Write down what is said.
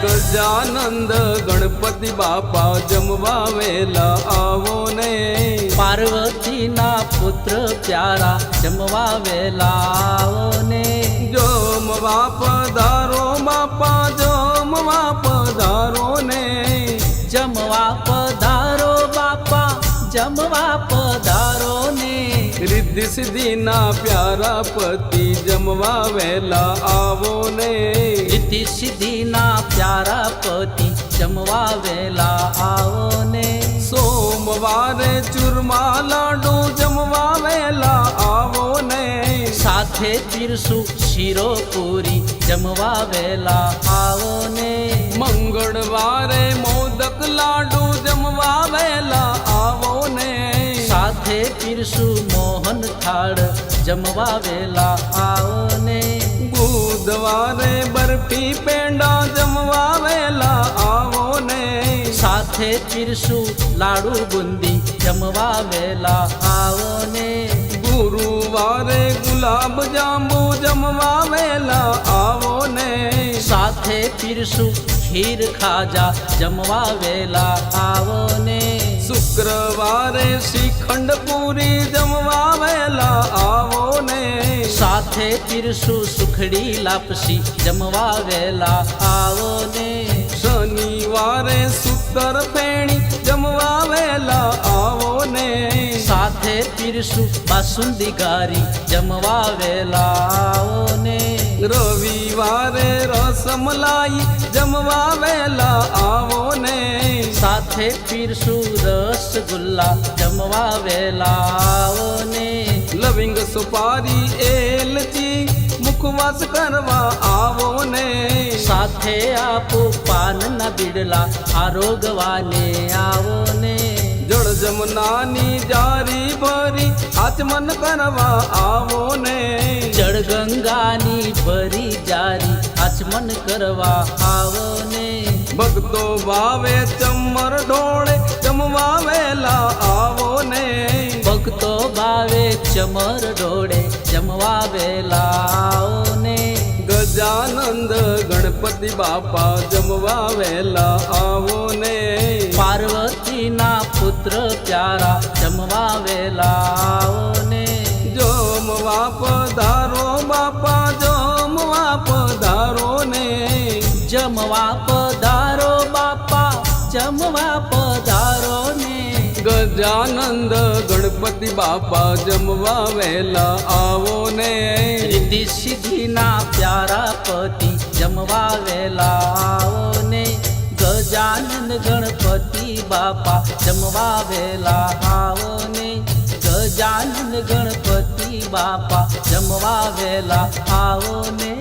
ગજાનંદ ગણપતિ બાપા જમવા વેલા આવો ને, પાર્વતીના પુત્ર પ્યારા જમવા વેલા આવો ને, જમવા પધારો બાપા જમવા પધારો ને, જમવા પધારો બાપા જમવા પધારો ને, રિદ્ધિ સિદ્ધિના પ્યારા પતિ જમવા વેલા આવો ને, રિદ્ધિ સિદ્ધિના પ્યારા પતિ જમવા વેલા આવો ને, સોમવારે ચૂરમા લાડુ જમવા વેલા આવો ને, સાથે પીરસું શીરો પૂરી જમવા વેલા આવો ને, મંગળવારે મોદક લાડુ જમવા વેલા આવો ને, સાથે પીરસું મોહન થાળ જમવા વેલા આવો ને, બુધવારે બરફી પેંડા જમવા વેલા આવો ને, સાથે પીરસું લાડુ બુંદી જમવા વેલા આવો ને, ગુરુવારે ગુલાબ જાંબુ જમવા વેલા આવો ને, સાથે પીરસું ખીર ખાજા જમવા વેલા આવો ને, શુક્રવારે શ્રીખંડ પૂરી જમવા વેલા આવો ને, સાથે પીરસું સુખડી લાપસી જમવા વેલા આવો ને, શનિવારે સૂતર ફેણી જમવા વેલા આવો ને, સાથે પીરસું બાસુંદી ગારી જમવા વેલા આવો ને, રવિવારે રસમલાઈ જમવા વેલા આવો ને, સાથે પીરસું રસગુલ્લા જમવા વેલા આવો ને, લવિંગ સુપારી એલચી મુખવાસ કરવા આવો ને, સાથે આપો પાનના બીડલા આરોગવાને આવો ને, જળ જમનાની જારી ભરી આચમન કરવા આવો ને, જળ ગંગાની ભરી જારી આચમન કરવા આવો ને, ભક્તો ભાવે ચમર ઢોળે જમવા વેલા આવો ને, ભક્તો ભાવે ચમર ઢોળે જમવા વેલા આવો ને, ગજાનંદ ગણપતિ બાપા જમવા વેલા આવો ને, પાર્વતીના પુત્ર પ્યારા જમવા વેલા આવો ને, જમવા પધારો બાપા જમવા પધારો ને, જમવા પધારો બાપા જમવા પધારો ને, ગજાનંદ ગણપતિ બાપા જમવા વેલા આવો ને, રિદ્ધિ સિદ્ધિના પ્યારા પતિ જમવા વેલા આવો ને, ગજાનંદ ગણપતિ બાપા જમવા વેલા આવો ને, ગજાનંદ ગણપતિ બાપા જમવા વેલા આવો ને.